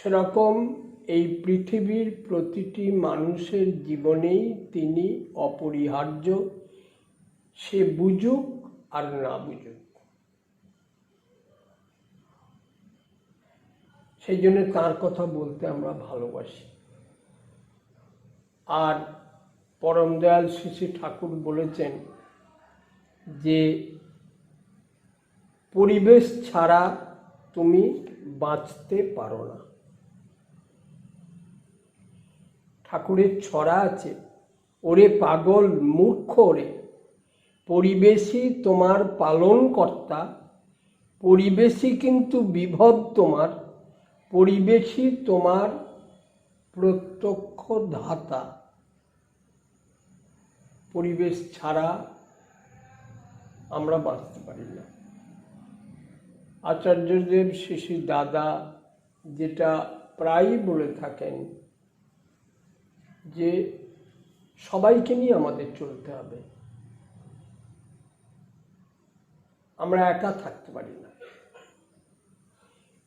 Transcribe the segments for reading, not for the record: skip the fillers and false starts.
সেরকম এই পৃথিবীর প্রতিটি মানুষের জীবনেই তিনি অপরিহার্য, সে বুঝুক আর না বুঝুক। সেই জন্য তাঁর কথা বলতে আমরা ভালোবাসি। আর পরম দয়াল শ্রী শ্রী ঠাকুর বলেছেন যে পরিবেশ ছাড়া তুমি বাঁচতে পারো না। ঠাকুরের ছড়া আছে, ওরে পাগল মূর্খ ওরে, পরিবেশই তোমার পালনকর্তা, পরিবেশই কিন্তু বিভব তোমার, পরিবেশই তোমার প্রত্যক্ষ ধাতা। পরিবেশ ছাড়া আমরা বাঁচতে পারি না। আচার্যদেব শ্রী শ্রী দাদা যেটা প্রায়ই বলে থাকেন যে সবাইকে নিয়ে আমাদের চলতে হবে, আমরা একা থাকতে পারি না।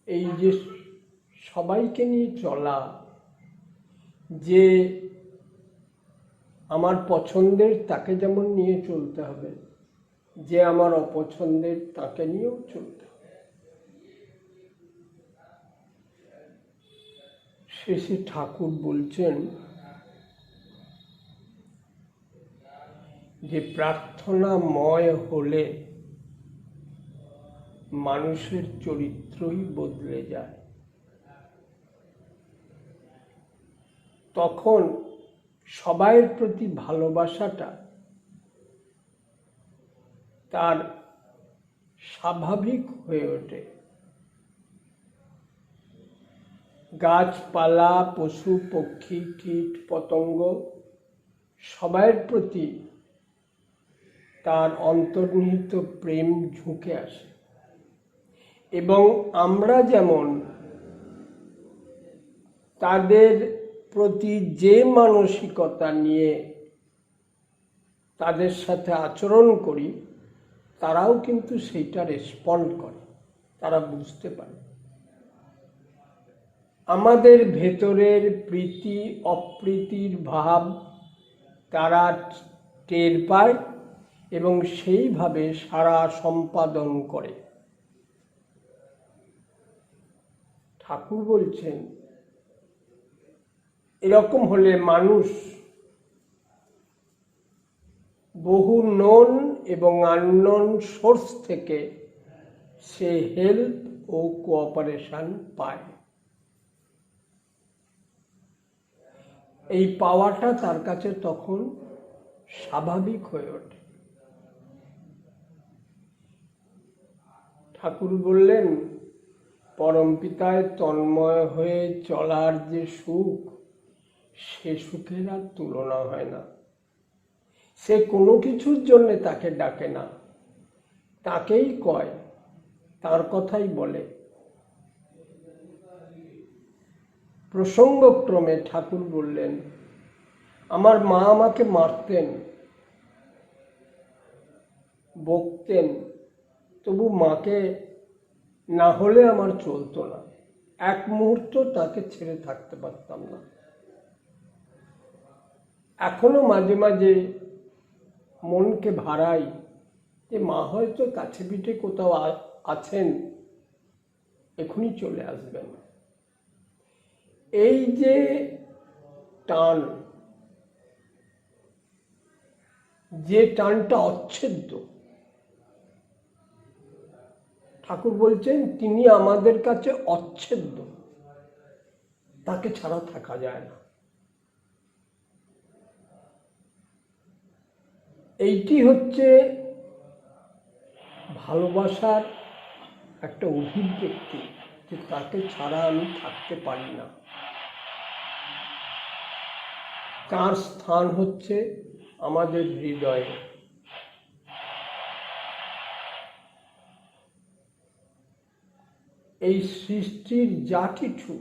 এই যে সবাইকে নিয়ে চলা, যে আমার পছন্দের তাকে যেমন নিয়ে চলতে হবে, যে আমার অপছন্দের তাকে নিয়েও চলতে হবে। শ্রী শ্রী ঠাকুর বলছেন যে প্রার্থনাময় হলে মানুষের চরিত্রই বদলে যায়। তখন সবাইয়ের প্রতি ভালোবাসাটা তার স্বাভাবিক হয়ে ওঠে। গাছপালা, পশু পক্ষী, কীট পতঙ্গ সবাইয়ের প্রতি তার অন্তর্নিহিত প্রেম ঝুঁকে আসে। এবং আমরা যেমন তাদের প্রতি যে মানসিকতা নিয়ে তাদের সাথে আচরণ করি, তারাও কিন্তু সেইটা রেসপন্ড করে, তারা বুঝতে পারে। আমাদের ভেতরের প্রীতি অপ্রীতির ভাব তারা টের পায় এবং সেইভাবে সারা সম্পাদন করে। ঠাকুর বলছেন এরকম হলে মানুষ বহু নন এবং আননোন সোর্স থেকে সে হেল্প ও কোঅপারেশন পায়। এই পাওয়াটা তার কাছে তখন স্বাভাবিক হয়ে ওঠে। ঠাকুর বললেন পরমপিতায় তন্ময় হয়ে চলার যে সুখ, সে সুখের আর তুলনা হয় না। সে কোনো কিছুর জন্যে তাকে ডাকে না, তাকেই কয়, তার কথাই বলে। প্রসঙ্গক্রমে ঠাকুর বললেন আমার মা আমাকে মারতেন, বকতেন, তবু মাকে না হলে আমার চলতো না, এক মুহূর্ত তাকে ছেড়ে থাকতে পারতাম না। এখনো মাঝে মাঝে মনকে ভারাই যে মা হয়তো কাছে পিঠে কোথাও আছেন, এখনই চলে আসবেন। এই যে টান, যে টানটা অচ্ছেদ্য, ঠাকুর বলছেন তিনি আমাদের কাছে অচ্ছেদ্য, তাকে ছাড়া থাকা যায় না। এইটি হচ্ছে ভালোবাসার একটা অভিব্যক্তি, যে তাকে ছাড়া আমি থাকতে পারি না। তার স্থান হচ্ছে আমাদের হৃদয়ে। এই সৃষ্টির যা কিছু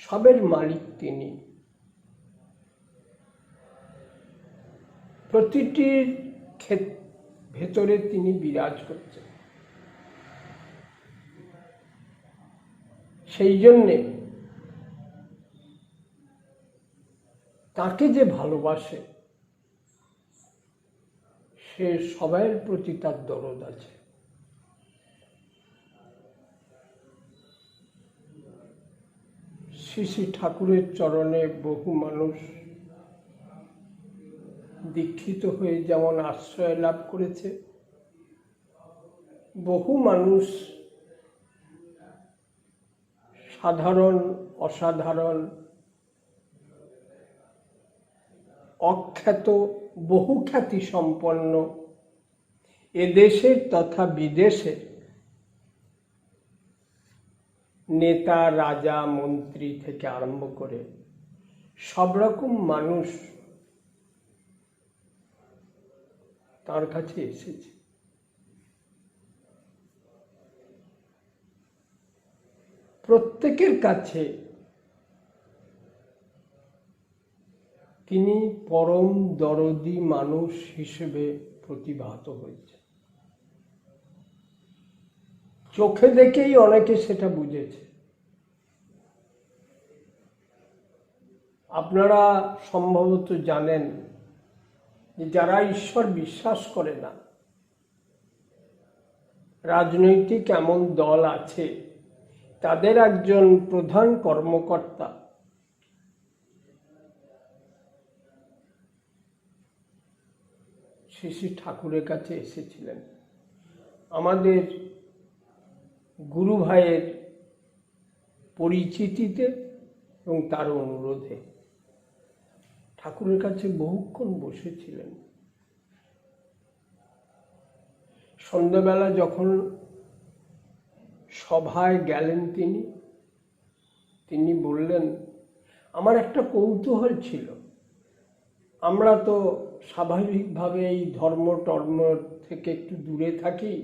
সবের মালিক তিনি। প্রতিটির ভেতরে তিনি বিরাজ করছেন। সেই জন্যে তাকে যে ভালোবাসে সে সবাইয়ের প্রতি তার দরদ আছে। শ্রী শ্রী ঠাকুরের চরণে বহু মানুষ দীক্ষিত হয়ে যেমন আশ্রয় লাভ করেছে, বহু মানুষ সাধারণ অসাধারণ অখ্যাত বহু খ্যাতি সম্পন্ন এদেশের তথা বিদেশের নেতা, রাজা, মন্ত্রী থেকে আরম্ভ করে সব রকম মানুষ তার কাছে এসেছে। প্রত্যেকের কাছে তিনি পরম দরদি মানুষ হিসেবে প্রতিভাত হয়েছে। চোখে দেখেই অনেকে সেটা বুঝেছে। আপনারা সম্ভবত জানেন যে যারা ঈশ্বর বিশ্বাস করে না, রাজনৈতিক এমন দল আছে, তাদের একজন প্রধান কর্মকর্তা শ্রী শ্রী ঠাকুরের কাছে এসেছিলেন আমাদের গুরু ভাইয়ের পরিচিতিতে এবং তার অনুরোধে। ঠাকুরের কাছে বহুক্ষণ বসেছিলেন। সন্ধ্যাবেলা যখন সভায় গেলেন তিনি বললেন, আমার একটা কৌতূহল ছিল, আমরা তো স্বাভাবিকভাবে এই ধর্ম টর্ম থেকে একটু দূরে থাকি,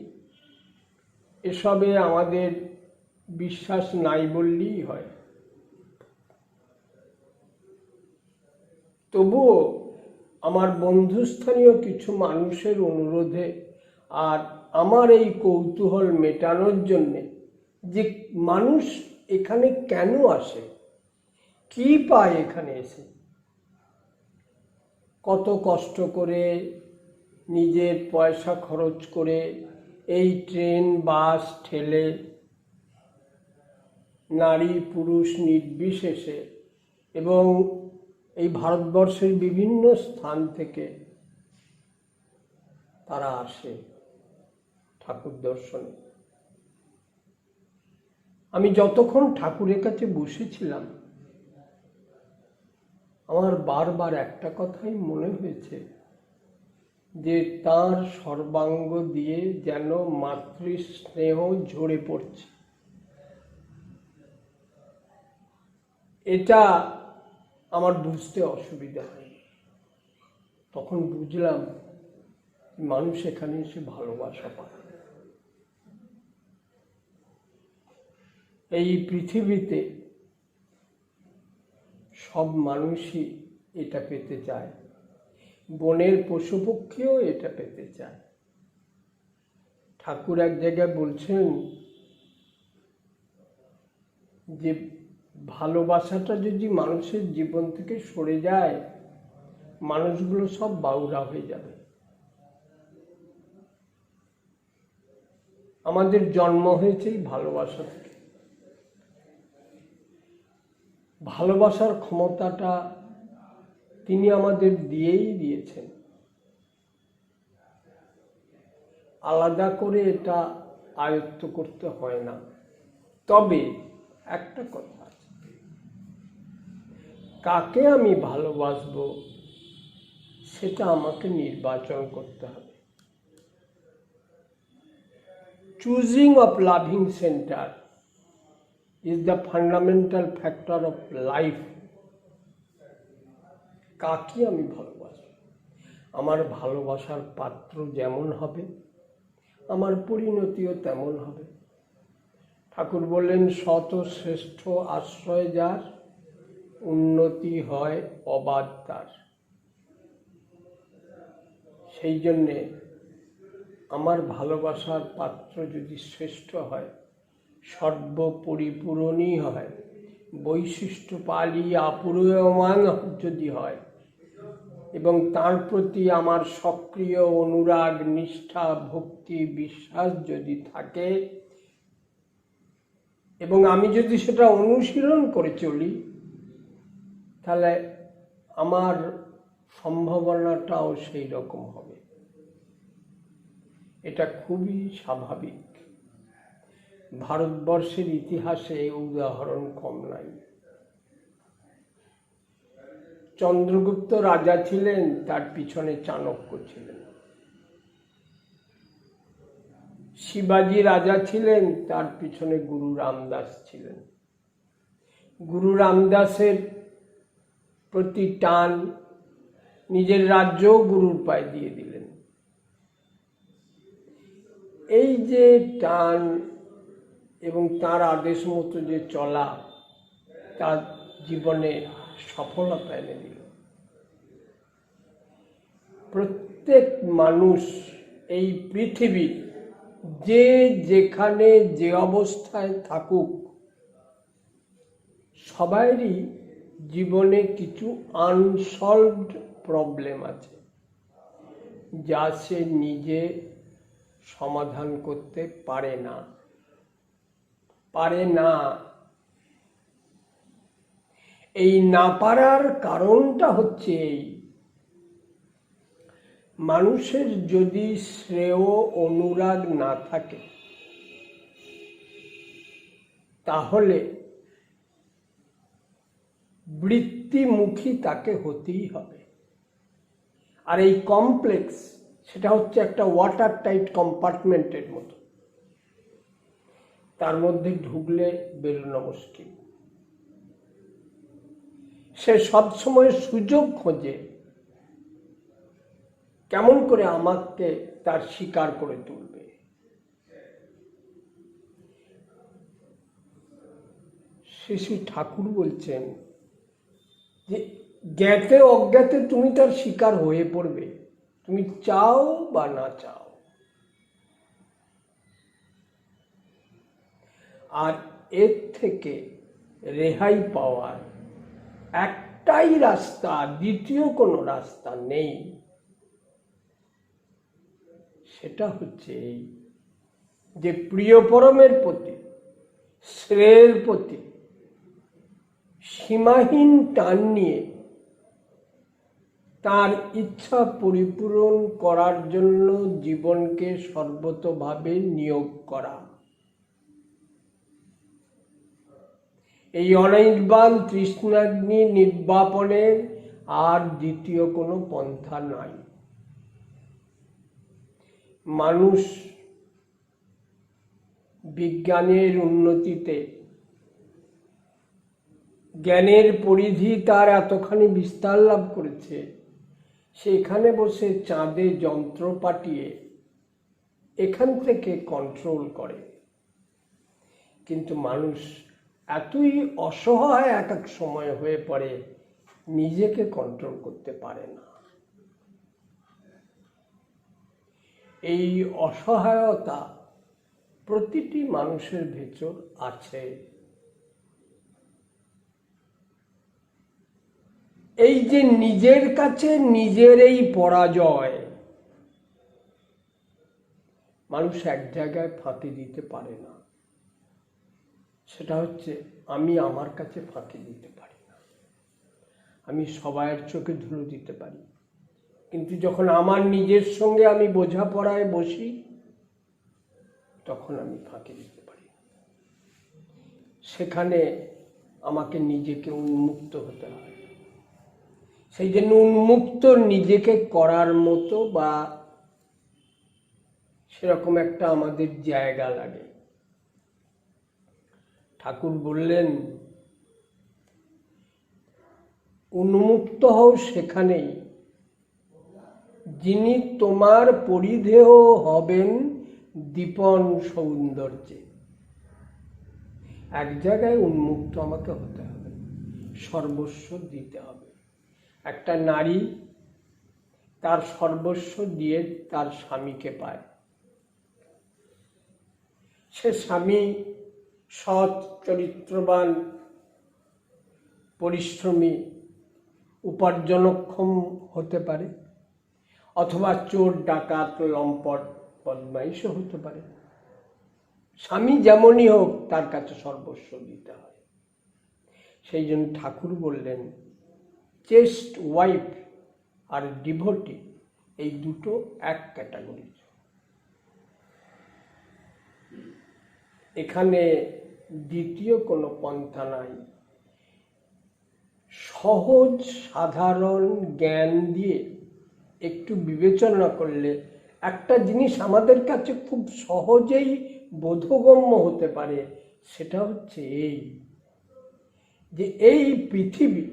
এসবে আমাদের বিশ্বাস নাই বললেই হয়, তবুও আমার বন্ধুস্থানীয় কিছু মানুষের অনুরোধে আর আমার এই কৌতূহল মেটানোর জন্যে যে মানুষ এখানে কেন আসে, কি পায় এখানে এসে, কত কষ্ট করে নিজের পয়সা খরচ করে এই ট্রেন বাস ঠেলে নারী পুরুষ নির্বিশেষে এবং এই ভারতবর্ষের বিভিন্ন স্থান থেকে তারা আসে ঠাকুর দর্শনে। আমি যতক্ষণ ঠাকুরের কাছে বসেছিলাম আমার বারবার একটা কথাই মনে হয়েছে যে তার সর্বাঙ্গ দিয়ে যেন মাতৃস্নেহ ঝরে পড়ছে। এটা আমার বুঝতে অসুবিধা হয়। তখন বুঝলাম মানুষ এখানে এসে ভালোবাসা পায়। এই পৃথিবীতে সব মানুষই এটা পেতে চায়, বনের পশু পক্ষীও এটা পেতে চায়। ঠাকুর এক জায়গায় বলছেন যে ভালোবাসাটা যদি মানুষের জীবন থেকে সরে যায়, মানুষগুলো সব বাউরা হয়ে যাবে। আমাদের জন্ম হয়েছে এই ভালোবাসা থেকে। ভালোবাসার ক্ষমতাটা তিনি আমাদের দিয়েছেন। আলাদা করে এটা আয়ত্ত করতে হয় না। তবে একটা কথা আছে, কাকে আমি ভালোবাসবো সেটা আমাকে নির্বাচন করতে হবে। Choosing of loving center is the fundamental factor of life. কাকে আমি ভালোবাসবো, আমার ভালোবাসার পাত্র যেমন হবে আমার পরিণতিও তেমন হবে। ঠাকুর বললেন, শত শ্রেষ্ঠ আশ্রয় যার, উন্নতি হয় অবাধ তার। সেই জন্যে আমার ভালোবাসার পাত্র যদি শ্রেষ্ঠ হয় সর্বপরিপূরণই হয়, বৈশিষ্ট্যপালী আপূরয়মান যদি হয় এবং তার প্রতি আমার সক্রিয় অনুরাগ, নিষ্ঠা, ভক্তি, বিশ্বাস যদি থাকে এবং আমি যদি সেটা অনুশীলন করে চলি, তাহলে আমার সম্ভাবনাটাও সেই রকম হবে। এটা খুবই স্বাভাবিক। ভারতবর্ষের ইতিহাসে এই উদাহরণ কম নাই। চন্দ্রগুপ্ত রাজা ছিলেন, তার পিছনে চাণক্য ছিলেন। শিবাজি রাজা ছিলেন, তার পিছনে গুরু রামদাস ছিলেন। গুরু রামদাসের প্রতি টান, নিজের রাজ্যও গুরুর পায়ে দিয়ে দিলেন। এই যে টান এবং তার আদেশ মতো যে চলা, তার জীবনে সফলতা এনে দিল। প্রত্যেক মানুষ এই পৃথিবীর যে যেখানে যে অবস্থায় থাকুক, সবারই জীবনে কিছু আনসলভড প্রবলেম আছে, যা সে নিজে সমাধান করতে পারে না। এই না পারার কারণটা হচ্ছে এই: মানুষের যদি শ্রেয় অনুরাগ না থাকে, তাহলে বৃত্তিমুখী তাকে হতেই হবে। আর এই কমপ্লেক্স, সেটা হচ্ছে একটা ওয়াটার টাইট কম্পার্টমেন্টের মতো। তার মধ্যে ঢুকলে বেরোনো মুশকিল। সে সবসময় সুযোগ খোঁজে কেমন করে আমাকে তার শিকার করে তুলবে। শ্রী ঠাকুর বলছেন যে জ্ঞাতে অজ্ঞাতে তুমি তার শিকার হয়ে পড়বে, তুমি চাও বা না চাও। আর এর থেকে রেহাই পাওয়ার একটাই রাস্তা, দ্বিতীয় কোনো রাস্তা নেই। সেটা হচ্ছে এই যে প্রিয়পরমের প্রতি, শ্রেয়ের প্রতি সীমাহীন টান নিয়ে তার ইচ্ছা পরিপূরণ করার জন্য জীবনকে সর্বতোভাবে নিয়োগ করা। এই অনির্বাণ তৃষ্ণাগ্নি নির্বাপনের আর দ্বিতীয় কোনো পন্থা নাই। মানুষ বিজ্ঞানের উন্নতিতে জ্ঞানের পরিধি তার এতখানি বিস্তার লাভ করেছে, সেখানে বসে চাঁদে যন্ত্র পাঠিয়ে এখান থেকে কন্ট্রোল করে। কিন্তু মানুষ এতই অসহায় এক এক সময় হয়ে পড়ে, নিজেকে কন্ট্রোল করতে পারে না। এই অসহায়তা প্রতিটি মানুষের ভেতর আছে। এই যে নিজের কাছে নিজের এই পরাজয়, মানুষ এক জায়গায় ফাঁকি দিতে পারে না। সেটা হচ্ছে আমি আমার কাছে ফাঁকি দিতে পারি না। আমি সবাইয়ের চোখে ধুলো দিতে পারি, কিন্তু যখন আমার নিজের সঙ্গে আমি বোঝাপড়ায় বসি, তখন আমি ফাঁকি দিতে পারি না। সেখানে আমাকে নিজেকে উন্মুক্ত হতে হয়। সেই জন্য উন্মুক্ত নিজেকে করার মতো বা সেরকম একটা আমাদের জায়গা লাগে। ঠাকুর বললেন, উন্মুক্ত হও সেখানেই যিনি তোমার পরিধেয় হবেন দীপন সৌন্দর্যে। এক জায়গায় উন্মুক্ত আমাকে হতে হবে, সর্বস্ব দিতে হবে। একটা নারী তার সর্বস্ব দিয়ে তার স্বামীকে পায়। সে স্বামী সৎ, চরিত্রবান, পরিশ্রমী, উপার্জনক্ষম হতে পারে, অথবা চোর, ডাকাত, লম্পট, বদমাইশও হতে পারে। স্বামী যেমনই হোক, তার কাছে সর্বস্ব দিতে হয়। সেই জন্য ঠাকুর বললেন, চেস্ট ওয়াইফ আর ডিভোটি এই দুটো এক ক্যাটাগরি। এখানে দ্বিতীয় কোনো পন্থা নাই। সহজ সাধারণ জ্ঞান দিয়ে একটু বিবেচনা করলে একটা জিনিস আমাদের কাছে খুব সহজেই বোধগম্য হতে পারে। সেটা হচ্ছে এই যে এই পৃথিবী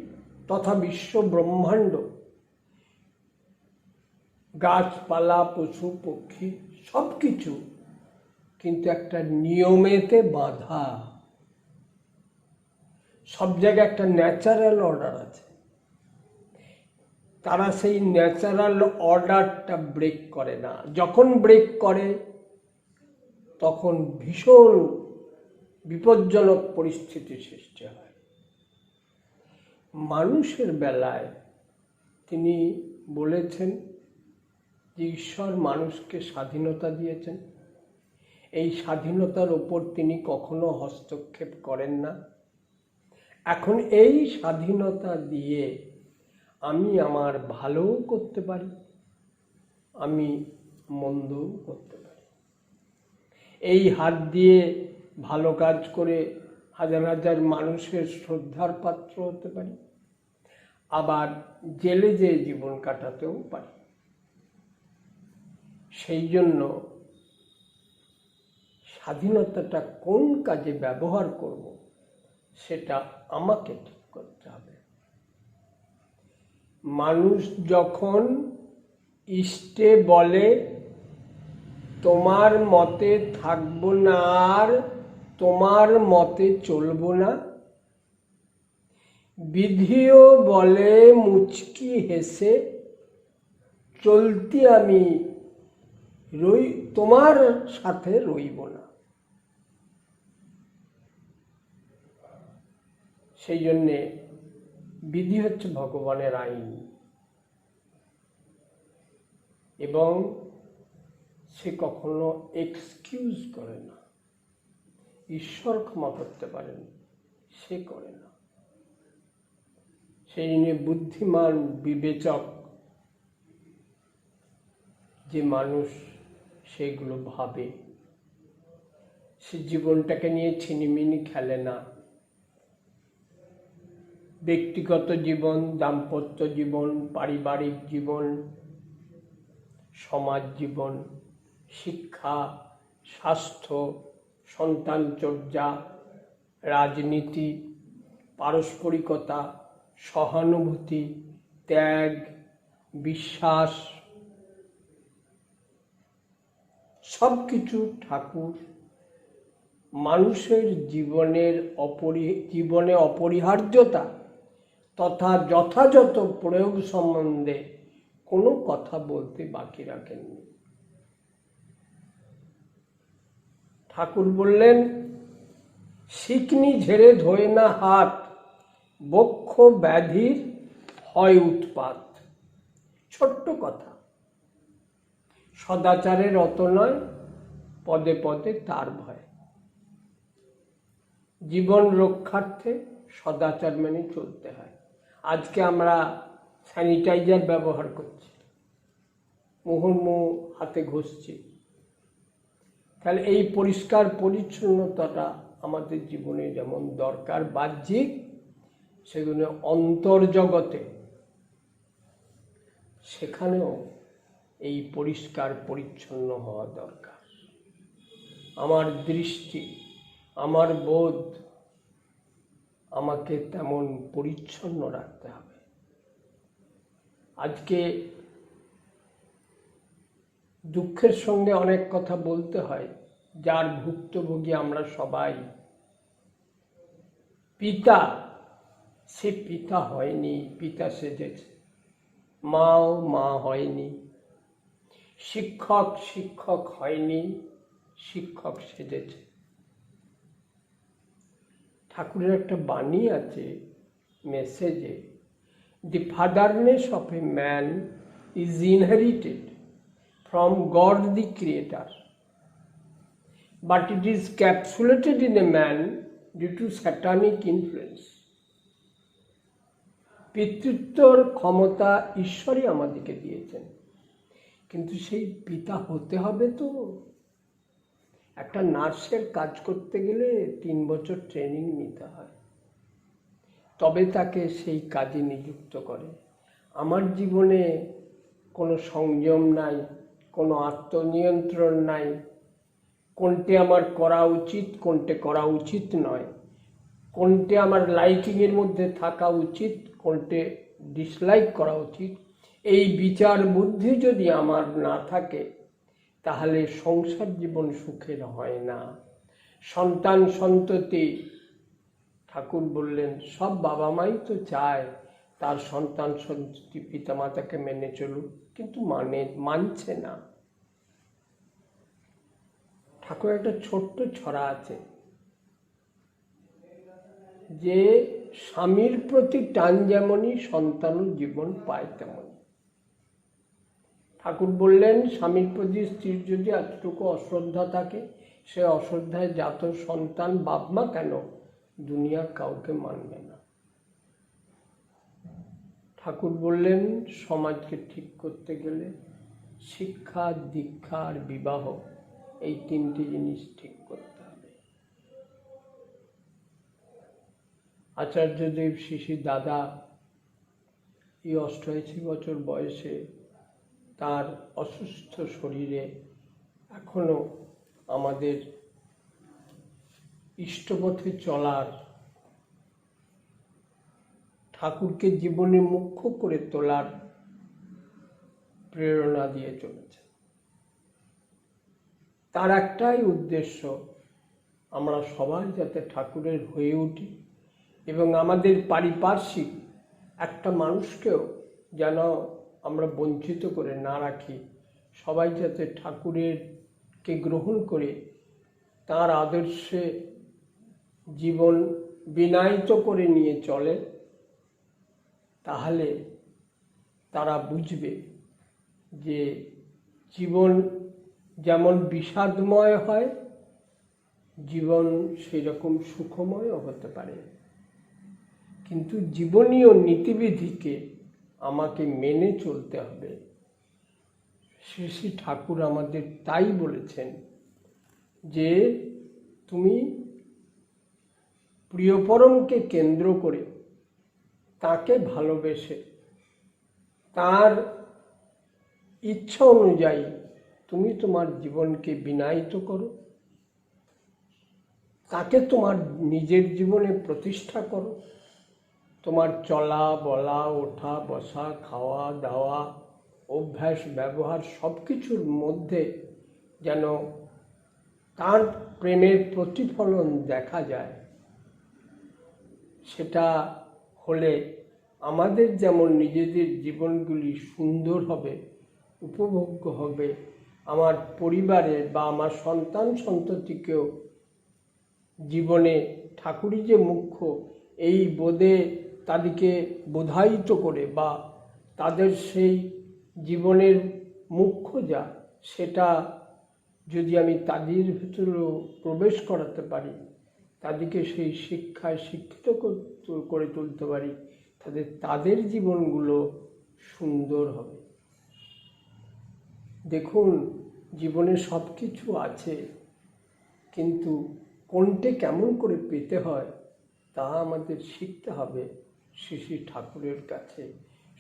তথা বিশ্ব ব্রহ্মাণ্ড, গাছপালা, পশু পক্ষী সব কিছু কিন্তু একটা নিয়মেতে বাঁধা। সব জায়গায় একটা ন্যাচারাল অর্ডার আছে। তারা সেই ন্যাচারাল অর্ডারটা ব্রেক করে না। যখন ব্রেক করে তখন ভীষণ বিপজ্জনক পরিস্থিতি সৃষ্টি হয়। মানুষের বেলায় তিনি বলেছেন যে ঈশ্বর মানুষকে স্বাধীনতা দিয়েছেন। এই স্বাধীনতার ওপর তিনি কখনো হস্তক্ষেপ করেন না। এখন এই স্বাধীনতা দিয়ে আমি আমার ভালোও করতে পারি, আমি মন্দও করতে পারি। এই হাত দিয়ে ভালো কাজ করে হাজার হাজার মানুষের শ্রদ্ধার পাত্র হতে পারি, আবার জেলে যেয়ে জীবন কাটাতেও পারি। সেই জন্য স্বাধীনতাটা কোন কাজে ব্যবহার করব সেটা আমাকে ঠিক করতে হবে। মানুষ যখন ইষ্টে বলে তোমার মতে থাকবো না আর তোমার মতে চলবো না, বিধিও বলে মুচকি হেসে চলতি আমি তোমার সাথে রইব না। সেই জন্যে বিধি হচ্ছে ভগবানের আইন, এবং সে কখনো এক্সকিউজ করে না। ঈশ্বর ক্ষমা করতে পারেন, সে করে না। সেই জন্য বুদ্ধিমান বিবেচক যে মানুষ সেগুলো ভাবে, সে জীবনটাকে নিয়ে ছিনিমিনি খেলে না। ব্যক্তিগত জীবন, দাম্পত্য জীবন, পারিবারিক জীবন, সমাজ জীবন, শিক্ষা, স্বাস্থ্য, সন্তানচর্যা, রাজনীতি, পারস্পরিকতা, সহানুভূতি, ত্যাগ, বিশ্বাস, সব কিছু ঠাকুর মানুষের জীবনে অপরিহার্যতা তথা যথাযথ প্রয়োগ সম্বন্ধে কোনো কথা বলতে বাকি রাখেননি। ঠাকুর বললেন, শিকনি ঝেড়ে ধোয় না হাত, বক্ষ ব্যাধির হয় উৎপাত। ছোট্ট কথা, সদাচারের অত নয়, পদে পদে তার ভয়। জীবন রক্ষার্থে সদাচার মেনে চলতে হয়। আজকে আমরা স্যানিটাইজার ব্যবহার করছি, মুহুর্মুহু হাতে ঘষছি। তাহলে এই পরিষ্কার পরিচ্ছন্নতাটা আমাদের জীবনে যেমন দরকার বাহ্যিক, সেগুলো অন্তর্জগতে সেখানেও এই পরিষ্কার পরিচ্ছন্ন হওয়া দরকার। আমার দৃষ্টি, আমার বোধ আমাকে তেমন পরিচ্ছন্ন রাখতে হবে। আজকে দুঃখের সঙ্গে অনেক কথা বলতে হয়, যার ভুক্তভোগী আমরা সবাই। পিতা, সে পিতা হয়নি, পিতা সেজেছে। মাও মা হয়নি। শিক্ষক শিক্ষক হয়নি, শিক্ষক সেজেছে। ঠাকুরের একটা বাণী আছে মেসেজে, the fatherness of a man is inherited from God the creator, but it is capsulated in a man due to satanic influence. পিতৃত্বর ক্ষমতা ঈশ্বরই আমাদেরকে দিয়েছেন, কিন্তু সেই পিতা হতে হবে তো। একটা নার্সের কাজ করতে গেলে 3 বছর ট্রেনিং নিতে হয়, তবে তাকে সেই কাজে নিযুক্ত করে। আমার জীবনে কোনো সংযম নাই, কোনো আত্মনিয়ন্ত্রণ নাই, কোনটে আমার করা উচিত, কোনটে করা উচিত নয়, কোনটে আমার লাইকিংয়ের মধ্যে থাকা উচিত, কোনটে ডিসলাইক করা উচিত, এই বিচার বুদ্ধি যদি আমার না থাকে, তাহলে সংসার জীবন সুখের হয় না। সন্তান সন্ততি, ঠাকুর বললেন সব বাবা মাই তো চায় তার সন্তান সন্ততি পিতামাতাকে মেনে চলুক, কিন্তু মানছে না। ঠাকুর একটা ছোট্ট ছড়া আছে যে স্বামীর প্রতি টান যেমনই সন্তানও জীবন পায় তেমন। ঠাকুর বললেন স্বামীর প্রতি স্ত্রীর যদি এতটুকু অশ্রদ্ধা থাকে, সে অশ্রদ্ধায় জাত সন্তান বাপ মা কেন দুনিয়া কাউকে মানবে না। ঠাকুর বললেন সমাজকে ঠিক করতে গেলে শিক্ষা, দীক্ষা আর বিবাহ, এই 3টে জিনিস ঠিক করতে হবে। আচার্যদেব শিশি দাদা এই 88 বছর বয়সে তার অসুস্থ শরীরে এখনো আমাদের ইষ্টপথে চলার, ঠাকুরকে জীবনে মুখ্য করে তোলার প্রেরণা দিয়ে চলেছে। তার একটাই উদ্দেশ্য, আমরা সবাই যাতে ঠাকুরের হয়ে উঠি এবং আমাদের পারিপার্শ্বিক একটা মানুষকেও যেন আমরা বঞ্চিত করে না রাখি। সবাই যাতে ঠাকুরেরকে গ্রহণ করে তার আদর্শে জীবন বিনায়িত করে নিয়ে চলে, তাহলে তারা বুঝবে যে জীবন যেমন বিষাদময় হয়, জীবন সেই রকম সুখময়ও হতে পারে। কিন্তু জীবনীয় নীতিবিধিকে আমাকে মেনে চলতে হবে। শ্রী শ্রী ঠাকুর আমাদের তাই বলেছেন যে তুমি প্রিয়পরমকে কেন্দ্র করে তাকে ভালোবেসে তার ইচ্ছা অনুযায়ী তুমি তোমার জীবনকে বিনায়িত করো, তাকে তোমার নিজের জীবনে প্রতিষ্ঠা করো। তোমার চলা বলা, ওঠা বসা, খাওয়া দাওয়া, অভ্যাস ব্যবহার সব কিছুর মধ্যে যেন তার প্রেমের প্রতিফলন দেখা যায়। সেটা হলে আমাদের যেমন নিজেদের জীবনগুলি সুন্দর হবে, উপভোগ্য হবে, আমার পরিবারের বা আমার সন্তান সন্ততিকেও জীবনে ঠাকুরই যে মুখ্য এই বোধে তাদেরকে বোধায়িত করে বা তাদের সেই জীবনের মুখ্য যা, সেটা যদি আমি তাদের ভিতরেও প্রবেশ করাতে পারি, তাদেরকে সেই শিক্ষায় শিক্ষিত করে তুলতে পারি, তাদের জীবনগুলো সুন্দর হবে। দেখুন, জীবনে সব কিছু আছে, কিন্তু কোনটে কেমন করে পেতে হয় তা আমাদের শিখতে হবে শ্রী শ্রী ঠাকুরের কাছে।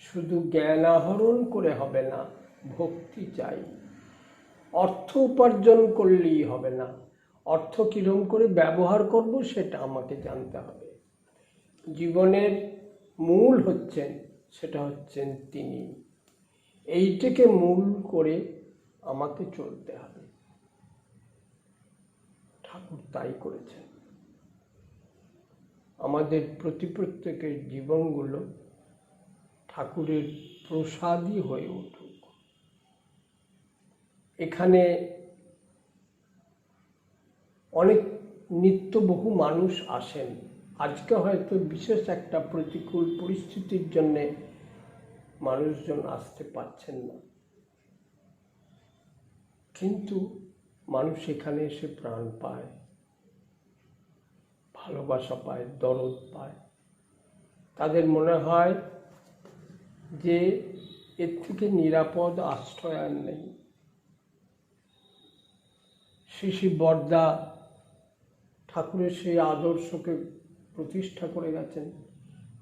শুধু জ্ঞান আহরণ করে হবে না, ভক্তি চাই। অর্থ উপার্জন করলেই হবে না, অর্থ কিরম করে ব্যবহার করব সেটা আমাকে জানতে হবে। জীবনের মূল সেটা হচ্ছেন তিনি। এইটাকে মূল করে আমাকে চলতে হবে। ঠাকুর তাই করেছেন। আমাদের প্রত্যেকের জীবনগুলো ঠাকুরের প্রসাদই হয়ে উঠুক। এখানে অনেক বহু মানুষ আসেন, আজকে হয়তো বিশেষ একটা প্রতিকূল পরিস্থিতির জন্যে মানুষজন আসতে পারছেন না, কিন্তু মানুষ এখানে এসে প্রাণ পায়, ভালোবাসা পায়, দরদ পায়। তাদের মনে হয় যে এর থেকে নিরাপদ আশ্রয় আর নেই। শ্রী বরদা ঠাকুরের সেই আদর্শকে প্রতিষ্ঠা করে গেছেন,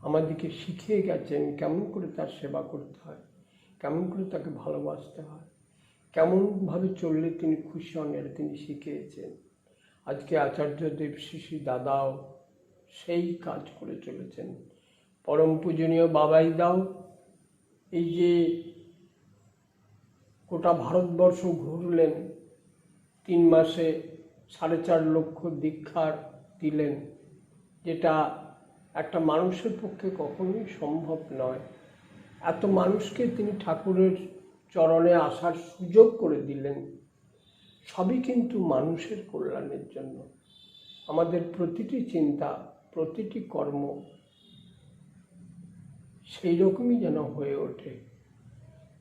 আমাদেরকে শিখিয়ে গেছেন কেমন করে তার সেবা করতে হয়, কেমন করে তাকে ভালোবাসতে হয়, কেমনভাবে চললে তিনি খুশি হন, এটা তিনি শিখিয়েছেন। আজকে আচার্যদেব শ্রী দাদাও সেই কাজ করে চলেছেন। পরম পূজনীয় বাবাই দাও এই যে গোটা ভারতবর্ষ ঘুরলেন, 3 মাসে 4.5 লক্ষ দীক্ষার দিলেন, যেটা একটা মানুষের পক্ষে কখনোই সম্ভব নয়। এত মানুষকে তিনি ঠাকুরের চরণে আসার সুযোগ করে দিলেন, সবই কিন্তু মানুষের কল্যাণের জন্য। আমাদের প্রতিটি চিন্তা, প্রতিটি কর্ম সেই রকমই যেন হয়ে ওঠে।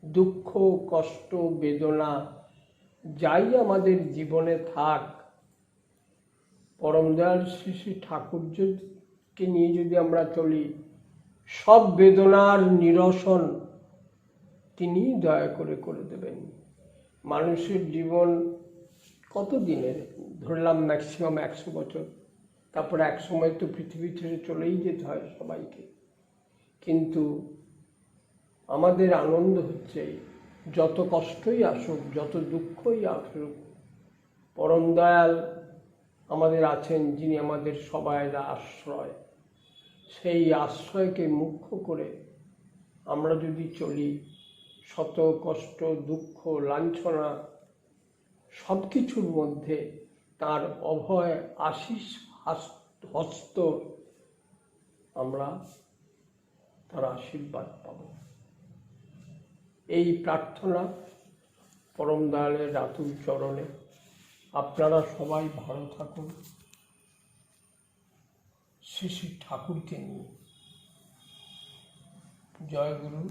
দুঃখ, কষ্ট, বেদনা যাই আমাদের জীবনে থাক, পরম দয়াল শ্রী ঠাকুরকে নিয়ে যদি আমরা চলি, সব বেদনার নিরসন তিনি দয়া করে করে দেবেন। মানুষের জীবন কত দিনের, ধরলাম ম্যাক্সিমাম 100 বছর, তারপরে এক সময় তো পৃথিবী ছেড়ে চলেই যেতে হয় সবাইকে। কিন্তু আমাদের আনন্দ হচ্ছে যত কষ্টই আসুক, যত দুঃখই আসুক, পরম দয়াল আমাদের আছেন, যিনি আমাদের সবাইয়ের আশ্রয়। সেই আশ্রয়কে মুখ্য করে আমরা যদি চলি, শত কষ্ট, দুঃখ, লাঞ্ছনা সব কিছুর মধ্যে তার অভয় আশিস হস্ত আমরা তার আশীর্বাদ পাব। এই প্রার্থনা পরম দয়ালের রাতুল চরণে। আপনারা সবাই ভালো থাকুন শ্রী ঠাকুরকে নিয়ে। জয় গুরু।